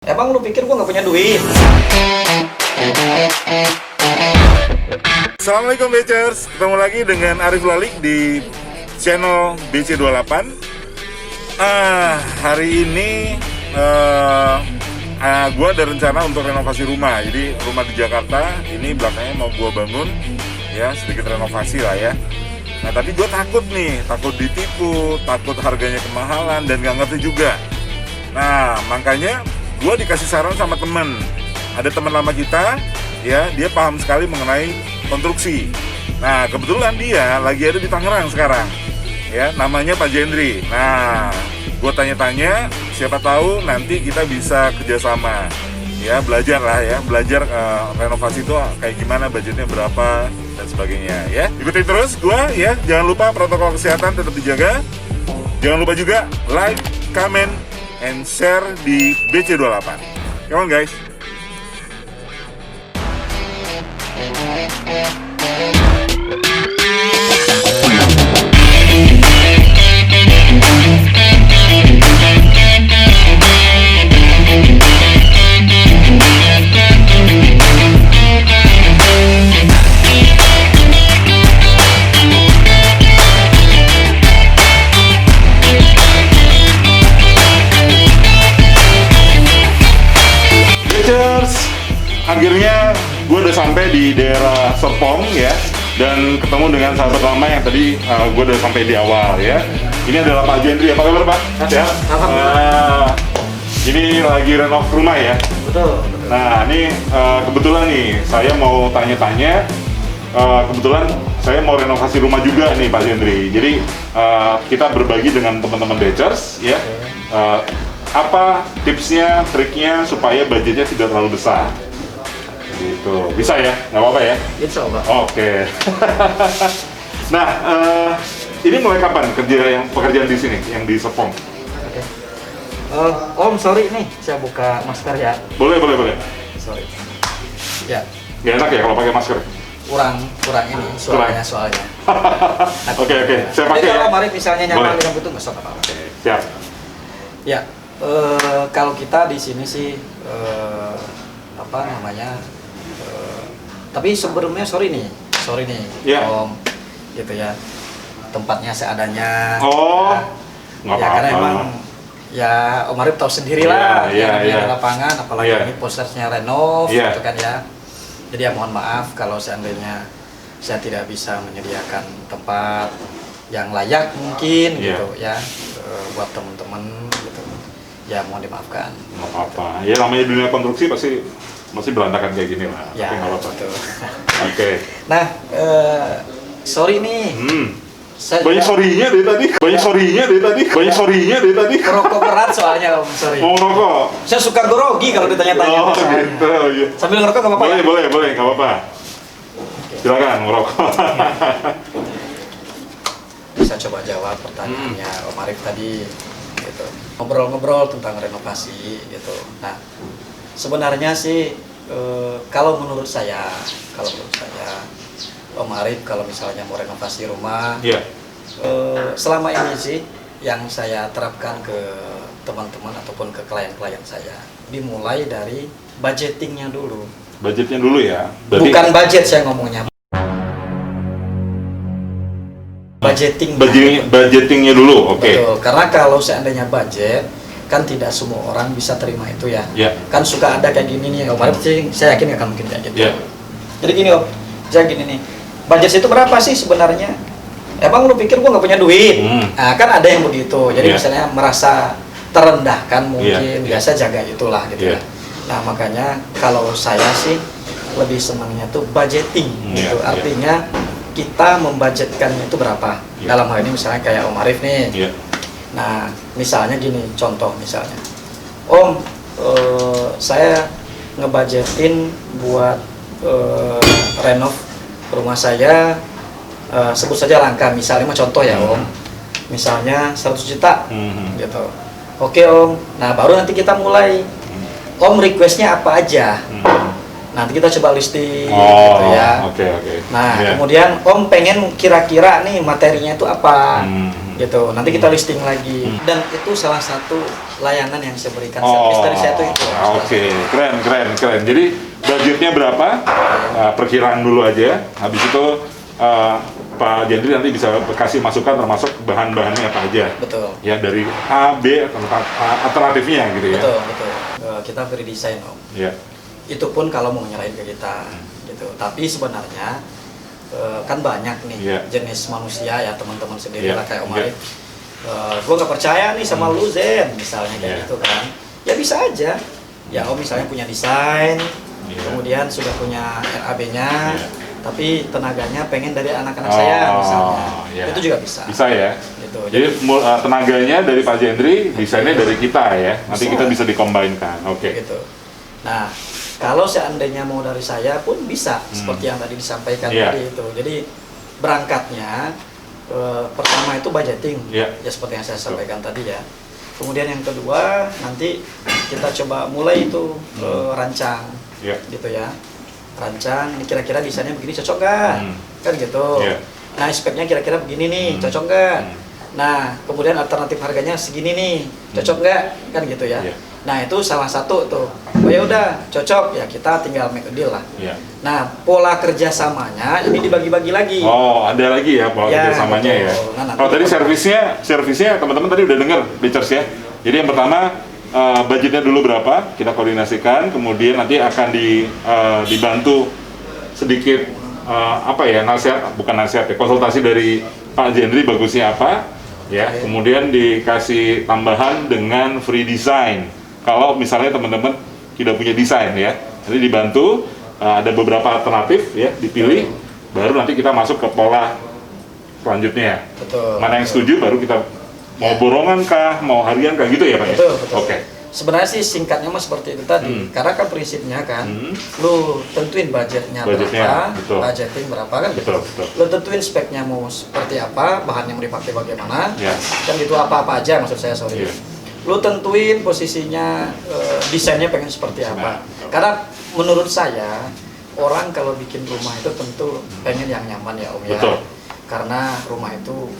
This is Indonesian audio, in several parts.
Emang lu pikir gua nggak punya duit? Assalamualaikum Becers, ketemu lagi dengan Arif Lalik di channel BC28. Hari ini gue ada rencana untuk renovasi rumah. Jadi rumah di Jakarta ini belakangnya mau gue bangun, ya sedikit renovasi lah ya. Nah tapi gue takut nih, takut ditipu, takut harganya kemahalan dan gak ngerti juga. Nah makanya gue dikasih saran sama temen. Ada teman lama kita, ya dia paham sekali mengenai konstruksi. Nah kebetulan dia lagi ada di Tangerang sekarang, ya namanya Pak Jendri. Nah gue tanya-tanya, siapa tahu nanti kita bisa kerjasama, ya belajar lah ya, belajar renovasi itu kayak gimana, budgetnya berapa dan sebagainya ya. Ikutin terus gue ya, jangan lupa protokol kesehatan tetap dijaga. Jangan lupa juga like, comment, and share di BC28. Come on guys. Akhirnya gue udah sampai di daerah Serpong ya, dan ketemu dengan sahabat lama yang tadi gue udah sampai di awal ya. Ini adalah Pak Jendri, apa kabar Pak? Ya. Ini lagi renov rumah ya? Betul. Nah ini kebetulan nih saya mau tanya-tanya, kebetulan saya mau renovasi rumah juga nih Pak Jendri. Jadi kita berbagi dengan teman-teman Becers ya. Apa tipsnya, triknya supaya budgetnya tidak terlalu besar? Gitu, bisa ya? Nggak apa-apa ya? Insya Allah. Oke. Nah, ini mulai kapan pekerjaan di sini, yang di Serpong? Oke. Om, sorry nih, saya buka masker ya. Boleh. Sorry. Ya, Nggak enak ya kalau pakai masker? kurang ini suaranya soalnya. Oke, saya pakai Jadi ya. kalau mari misalnya nyaman Boleh. dengan itu nggak usah apa-apa. Siap. Ya, kalau kita di sini sih apa namanya? Tapi sebelumnya sorry nih, Ya. Om, gitu ya. Tempatnya seadanya. Oh, Ya, nggak ya karena apa-apa. emang ya Om Arif tahu sendiri lah, Iya. yang di lapangan, apalagi Iya. ini postersnya renov, Iya. gitu kan ya. Jadi ya mohon maaf kalau seandainya saya tidak bisa menyediakan tempat yang layak mungkin Iya. gitu ya, buat teman-teman gitu. Ya mohon dimaafkan. Nggak apa-apa. Ya namanya dunia konstruksi masih berantakan kayak gini lah. Ya, Tapi nggak apa-apa. betul. Oke. Nah, sorry nih. Saya Banyak juga sorry-nya dari tadi. merokok berat soalnya Om, sorry. Mau ngerokok? Saya suka grogi kalau ditanya-tanya Oh soalnya. gitu, iya. Sambil ngerokok nggak apa-apa ya? Boleh, nggak apa-apa. Silakan ngerokok. Bisa coba jawab pertanyaannya Om Arif tadi gitu. Ngobrol-ngobrol tentang renovasi gitu. Nah, sebenarnya sih kalau menurut saya Om Arif kalau misalnya mau renovasi rumah, Iya. selama ini sih yang saya terapkan ke teman-teman ataupun ke klien-klien saya, dimulai dari budgetingnya dulu. Budgetnya dulu ya. Bukan budget saya ngomongnya. Budgeting. Budgetingnya dulu, oke. Betul, karena kalau seandainya budget, kan tidak semua orang bisa terima itu ya. Iya. Kan suka ada kayak gini nih, Om Arif sih, saya yakin nggak akan mungkin kayak gitu. Iya. Jadi gini Om, saya gini nih, budget itu berapa sih sebenarnya? Emang lu pikir gua nggak punya duit? Nah, kan ada yang begitu, jadi Iya. misalnya merasa terendahkan mungkin, Iya. biasa jaga itulah gitu Iya. ya. Nah makanya kalau saya sih lebih senangnya tuh budgeting gitu, Iya. artinya kita membudgetkannya itu berapa. Iya. Dalam hal ini misalnya kayak Om Arif nih. Iya. Nah, misalnya gini, contoh misalnya, Om, saya ngebudgetin buat renov rumah saya, sebut saja langka, misalnya mah contoh ya Om, misalnya 100 juta, gitu. Oke Om, nah baru nanti kita mulai, Om requestnya apa aja, nanti kita coba listing, gitu ya. Oke. Nah, Iya. kemudian Om pengen kira-kira nih materinya itu apa. gitu. Nanti kita listing lagi. Dan itu salah satu layanan yang saya berikan. Service dari saya itu. Oke, keren. Jadi budgetnya berapa? Perkiraan dulu aja. Habis itu Pak Jendri nanti bisa kasih masukan termasuk bahan-bahannya apa aja. Betul. Ya dari A, B, alternatifnya gitu ya. Betul. Kita beri desain Om. Ya. Itu pun kalau mau nyerahin ke kita gitu. Tapi sebenarnya kan banyak nih jenis manusia ya, teman-teman sendiri lah kayak Om Arif. Gue nggak percaya nih sama lu Zen misalnya kayak gitu kan. Ya bisa aja. Ya Om misalnya punya desain, kemudian sudah punya RAB-nya, tapi tenaganya pengen dari anak-anak saya misalnya. Itu juga bisa. Bisa ya. Gitu. Jadi tenaganya dari Pak Jendri, desainnya dari kita ya. Nanti kita bisa dikombinkan. Oke. Gitu. Nah, kalau seandainya mau dari saya pun bisa, seperti yang tadi disampaikan tadi itu. Jadi berangkatnya pertama itu budgeting, ya seperti yang saya sampaikan tadi ya. Kemudian yang kedua nanti kita coba mulai itu rancang, gitu ya. Rancang, ini kira-kira desainnya begini cocok nggak? Kan gitu. Nah speknya kira-kira begini nih, cocok nggak? Nah kemudian alternatif harganya segini nih, cocok nggak? Kan gitu ya. Nah itu salah satu tuh. Oh ya udah cocok ya kita tinggal make a deal lah. Nah pola kerjasamanya ini dibagi-bagi lagi. Oh ada lagi ya pola kerjasamanya ya. Kalau tadi servisnya teman-teman tadi udah dengar Richards ya. Jadi yang pertama budgetnya dulu berapa kita koordinasikan, kemudian nanti akan dibantu sedikit nasihat ya, konsultasi dari Pak Jendri bagusnya apa ya. Kemudian dikasih tambahan dengan free design. Kalau misalnya teman-teman tidak punya desain ya, nanti dibantu ada beberapa alternatif ya, dipilih, baru nanti kita masuk ke pola selanjutnya. Mana yang setuju baru kita mau borongan kah, mau harian kah gitu ya Pak? Betul. Oke. Sebenarnya sih singkatnya mah seperti itu tadi. Karena kan prinsipnya kan, lu tentuin budgetnya berapa, budgeting berapa kan gitu. Lu tentuin speknya mau seperti apa, bahan yang mau dipakai bagaimana, kan itu apa-apa aja maksud saya Lu tentuin posisinya, desainnya pengen seperti apa. Karena menurut saya orang kalau bikin rumah itu tentu pengen yang nyaman ya Om ya. Karena rumah itu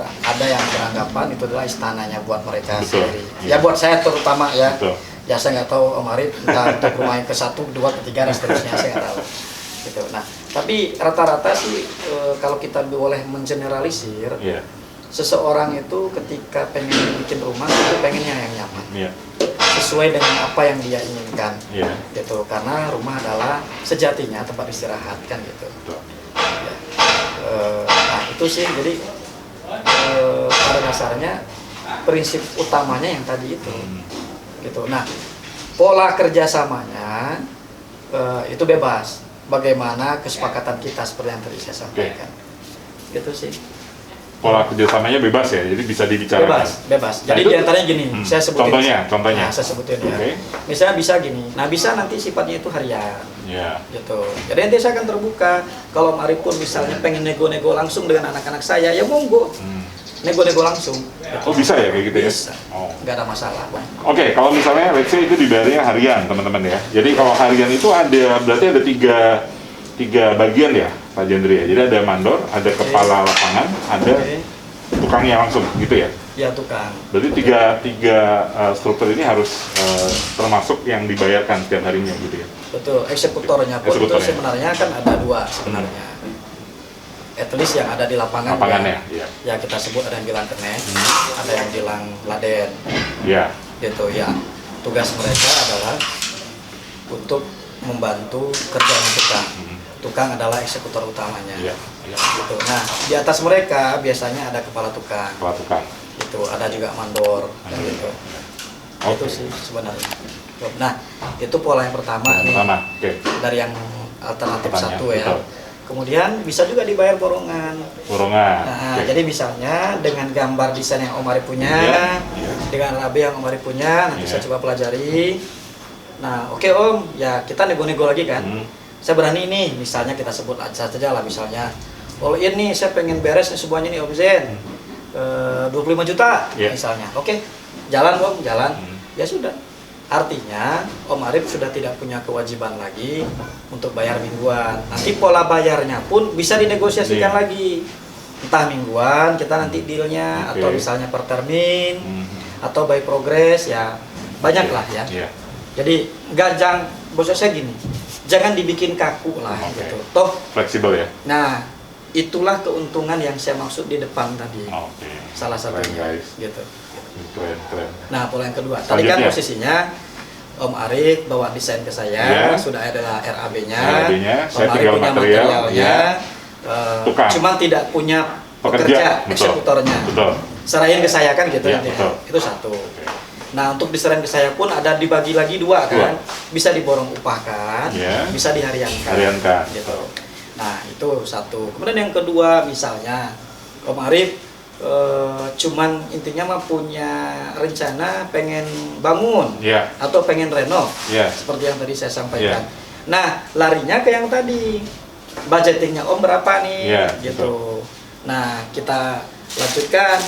ada yang beranggapan itu adalah istananya buat mereka sendiri. Ya buat saya terutama ya. Ya saya nggak tahu Om Arif entah untuk rumah yang ke-1, 2, ke-3 dan seterusnya saya nggak tahu. Gitu. Nah tapi rata-rata sih kalau kita boleh mengeneralisir. Seseorang itu ketika pengen bikin rumah itu pengennya yang nyaman, sesuai dengan apa yang dia inginkan, gitu. Karena rumah adalah sejatinya tempat istirahat kan gitu. Nah itu sih jadi pada dasarnya prinsip utamanya yang tadi itu, gitu. Nah pola kerjasamanya itu bebas. Bagaimana kesepakatan kita seperti yang tadi saya sampaikan, gitu sih. Pola kerjasamanya bebas ya, jadi bisa dibicarakan. Bebas. Jadi diantaranya gini, saya sebutin. Contohnya. Nah, saya sebutin ya. Misalnya bisa gini. Nah bisa nanti sifatnya itu harian. Gitu. Jadi nanti saya akan terbuka. Kalau Mari pun misalnya pengen nego-nego langsung dengan anak-anak saya, ya monggo. Nego-nego langsung. Gitu. Oh bisa ya kayak gitu ya? Bisa. Nggak ada masalah. Oke, kalau misalnya let's say itu dibayarnya harian teman-teman ya. Jadi kalau harian itu berarti ada tiga bagian ya Pak Jendri ya. Jadi ada mandor, ada kepala lapangan, ada tukangnya langsung gitu ya. Ya tukang. Berarti tiga struktur ini harus termasuk yang dibayarkan setiap harinya gitu ya. Betul. Eksekutornya pun itu sebenarnya kan ada 2 sebenarnya. At least yang ada di lapangannya. Ya kita sebut ada yang bilang Kenen, ada yang bilang Laden. Gitu ya. Tugas mereka adalah untuk membantu kerjaan tukang. Tukang adalah eksekutor utamanya. Gitu. Nah, di atas mereka biasanya ada kepala tukang. Gitu. Ada juga mandor. Gitu. Itu sih sebenarnya. Nah, itu pola yang pertama nih. Dari yang alternatif 1 ya. Kemudian bisa juga dibayar borongan. Nah, jadi misalnya dengan gambar desain yang Om Arif punya, dengan RAB yang Om Arif punya, nanti saya coba pelajari. Nah, oke Om, ya kita nego-nego lagi kan. Saya berani nih, misalnya kita sebut aja lah misalnya. All in nih, saya pengen beres nih semuanya nih Om Zen. 25 juta misalnya. Oke, jalan Om, jalan. Ya sudah. Artinya Om Arif sudah tidak punya kewajiban lagi untuk bayar mingguan. Nanti pola bayarnya pun bisa dinegosiasikan lagi. entah mingguan kita nanti dealnya, atau misalnya per termin, atau by progress, ya banyak lah ya. Jadi bos saya gini, jangan dibikin kaku lah gitu. Toh fleksibel ya. Nah, itulah keuntungan yang saya maksud di depan tadi. Salah satunya gitu. Keren. Nah, pola yang kedua. Tadi kan posisinya Om Arif bawa desain ke saya, sudah ada RAB-nya. Om Arif punya materialnya. Cuman tidak punya pekerja, eksekutornya. Serahin ke saya kan gitu ya. Itu satu. Nah, untuk diserahin ke saya pun ada dibagi lagi dua kan. Bisa diborong upah kan, bisa dihariankan. Gitu. Nah, itu satu. Kemudian yang kedua, misalnya Om Arif cuman intinya mah punya rencana pengen bangun atau pengen renov, seperti yang tadi saya sampaikan. Nah, larinya ke yang tadi, budgetingnya Om berapa nih, gitu. Nah, kita lanjutkan.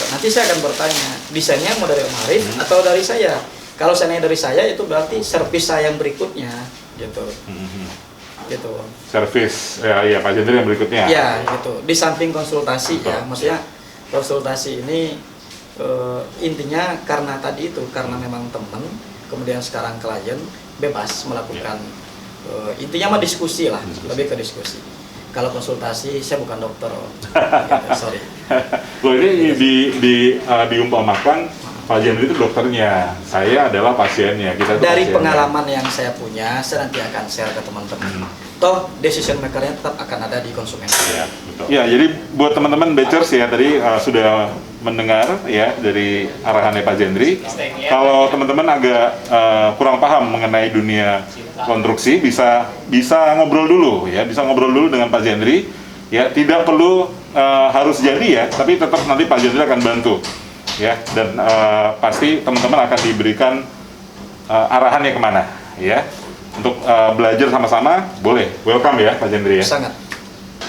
Nanti saya akan bertanya, desainnya mau dari Om Arif atau dari saya? Kalau seandainya dari saya, itu berarti servis saya yang berikutnya, gitu. Gitu. Servis ya Pak Jendri yang berikutnya. Ya, gitu. Di samping konsultasi ya, maksudnya konsultasi ini intinya karena tadi itu, karena memang teman, kemudian sekarang klien, bebas melakukan intinya mah diskusi lah, lebih ke diskusi. Kalau konsultasi saya bukan dokter, gitu, sorry. Loh, ini diumpamakan Pak Jendri itu dokternya, saya adalah pasiennya. Kita dari pasiennya. pengalaman yang saya punya, saya nanti akan share ke teman-teman. Toh decision makernya tetap akan ada di konsumen. Ya, jadi buat teman-teman Batchers ya, tadi sudah mendengar ya dari arahannya Pak Jendri. Kalau teman-teman agak kurang paham mengenai dunia konstruksi, bisa ngobrol dulu ya, bisa ngobrol dulu dengan Pak Jendri. Ya, tidak perlu harus jadi ya, tapi tetap nanti Pak Jendri akan bantu. Ya, dan pasti teman-teman akan diberikan arahannya kemana ya, untuk belajar sama-sama. Boleh, welcome ya Pak Jendri ya. Sangat.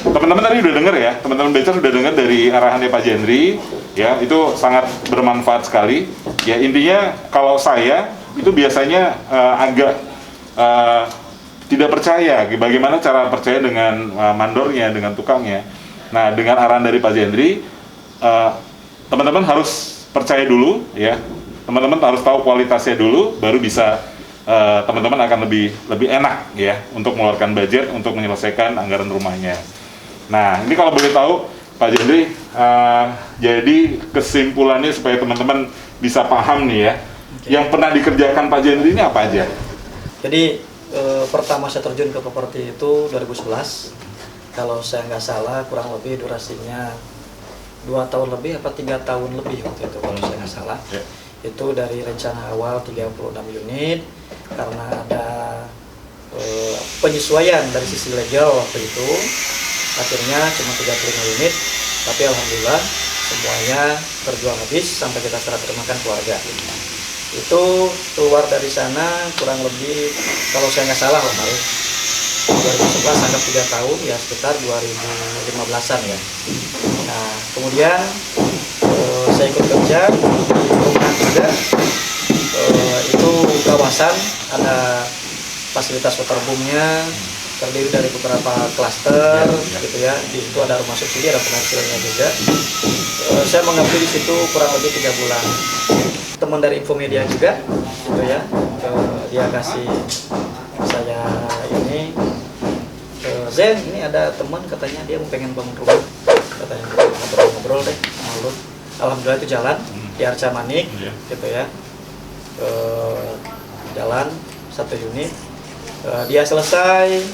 Teman-teman tadi udah dengar ya, teman-teman Batchers udah dengar dari arahannya Pak Jendri ya, itu sangat bermanfaat sekali ya. Intinya kalau saya itu biasanya agak tidak percaya bagaimana cara percaya dengan mandornya, dengan tukangnya. Nah, dengan arahan dari Pak Jendri, teman-teman harus percaya dulu ya, teman-teman harus tahu kualitasnya dulu, baru bisa teman-teman akan lebih enak ya untuk mengeluarkan budget untuk menyelesaikan anggaran rumahnya. Nah, ini kalau boleh tahu Pak Jendri, jadi kesimpulannya supaya teman-teman bisa paham nih ya, yang pernah dikerjakan Pak Jendri ini apa aja? Jadi pertama saya terjun ke properti itu 2011, kalau saya nggak salah kurang lebih durasinya 2 tahun lebih apa 3 tahun lebih waktu itu kalau saya nggak salah. Itu dari rencana awal 36 unit, karena ada penyesuaian dari sisi legal waktu itu, akhirnya cuma 35 unit, tapi alhamdulillah semuanya terjual habis sampai kita serah terimakan keluarga. Itu keluar dari sana kurang lebih, kalau saya nggak salah Om Arif, 2011 anggap 3 tahun ya, sekitar 2015-an ya. Nah, kemudian saya ikut kerja di perumahan juga, itu kawasan ada fasilitas waterboomnya, terdiri dari beberapa klaster gitu ya. Di situ ada rumah subsidi, ada komersilnya juga. Saya mengabdi di situ kurang lebih 3 bulan. Teman dari Infomedia juga gitu ya, dia kasih saya ini, Zen, ini ada teman katanya dia mau pengen bangun rumah, katanya ngobrol-ngobrol deh sama lu. Alhamdulillah itu jalan di Arca Manik gitu ya, jalan 1 unit. Dia selesai,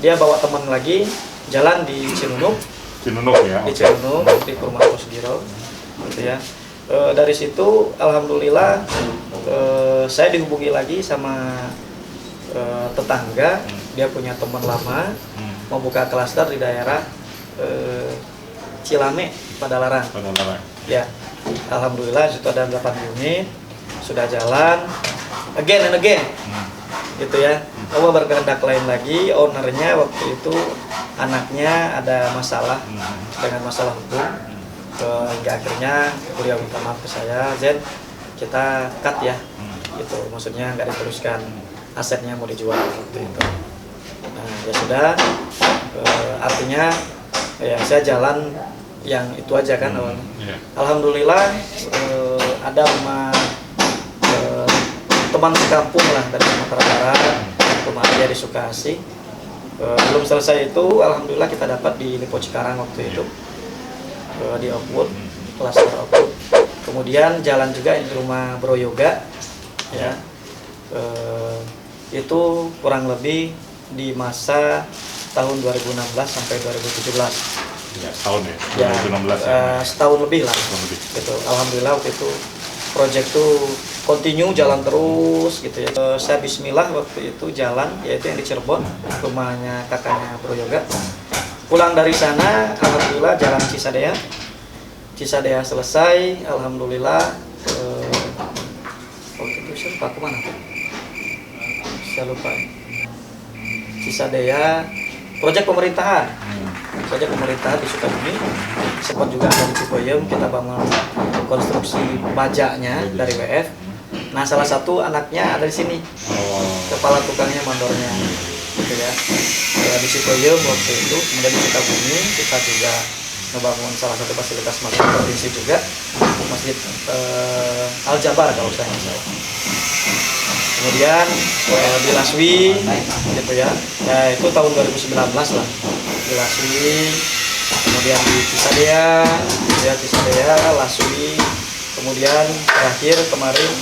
dia bawa teman lagi jalan di Cinunuk ya, di Cinunuk di perumahan Posgiro gitu ya. Dari situ alhamdulillah saya dihubungi lagi sama tetangga, dia punya teman lama mau buka klaster di daerah Cilame, Padalarang. Ya, alhamdulillah situ ada 8 unit sudah jalan again and again gitu ya. Allah berkehendak lain lagi, ownernya waktu itu anaknya ada masalah dengan masalah hukum, hingga akhirnya beliau minta maaf ke saya, Zen, kita cut ya, gitu, maksudnya nggak diteruskan, asetnya mau dijual waktu itu. Nah ya sudah, artinya Ya saya jalan yang itu aja kan awalnya. Alhamdulillah ada rumah teman sekampung lah dari Sumatera Barat, rumah dia di Sukasih. Belum selesai itu, alhamdulillah kita dapat di Lipo Cikarang waktu itu, di Oakwood, klaster Oakwood. Kemudian jalan juga di rumah Bro Yoga, ya. Itu kurang lebih di masa tahun 2016 sampai 2017. Ya, setahun ya, 2016 ya. Setahun lebih lah. Gitu. Alhamdulillah waktu itu proyek tuh continue jalan terus gitu ya. Saya bismillah waktu itu jalan, yaitu yang di Cirebon, rumahnya kakaknya Bro Yoga. Pulang dari sana, alhamdulillah jalan Cisadea. Cisadea selesai, alhamdulillah. Waktu itu saya lupa kemana tuh? Saya lupa. Cisadea, proyek pemerintahan. Proyek pemerintahan di Sukabumi. Sempat juga ada di Cipayung, kita bangun konstruksi bajaknya dari WF. Nah, salah satu anaknya ada di sini. Kepala tukangnya, mandornya. Gitu ya. Di Cipayung waktu itu, kemudian di Sukabumi kita juga membangun salah satu fasilitas masjid provinsi juga, Masjid Al Jabar kalau saya nggak salah. Kemudian di Laswi, gitu ya. Ya itu tahun 2019 lah. Di Laswi, kemudian di Cisadea, ya Cisadea, Laswi, kemudian terakhir kemarin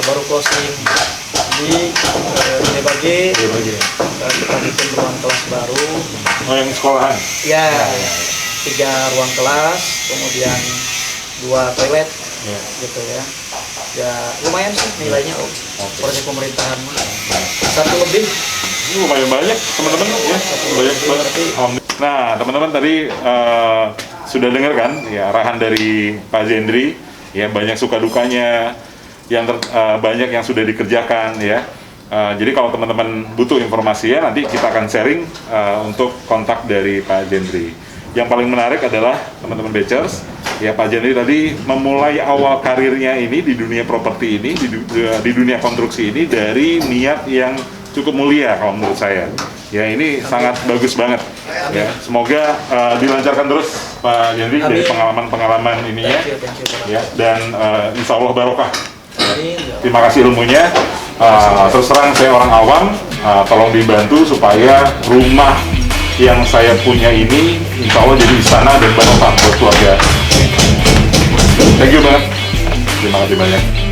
baru closing di Debage. Kita bikin ruang kelas baru. Oh, yang sekolahan? Ya, 3 ruang kelas, kemudian 2 toilet, gitu ya. Ya lumayan sih nilainya, proyek pemerintahan satu lebih. Lumayan banyak teman-teman ya, banyak banget. Nah teman-teman tadi sudah dengar kan ya arahan dari Pak Zendri, ya banyak suka dukanya, yang banyak yang sudah dikerjakan ya. Jadi kalau teman-teman butuh informasi ya, nanti kita akan sharing untuk kontak dari Pak Zendri. Yang paling menarik adalah teman-teman Becers, ya Pak Zendri tadi memulai awal karirnya ini di dunia properti ini, di dunia konstruksi ini dari niat yang cukup mulia kalau menurut saya. Ya ini sangat bagus banget. Ya semoga dilancarkan terus Pak Zendri dari pengalaman-pengalaman ininya. Ya dan insya Allah barokah. Terima kasih ilmunya. Terus terang saya orang awam, tolong dibantu supaya rumah yang saya punya ini insya Allah jadi istana dan barokah buat keluarga. Thank you banget. Terima kasih banyak.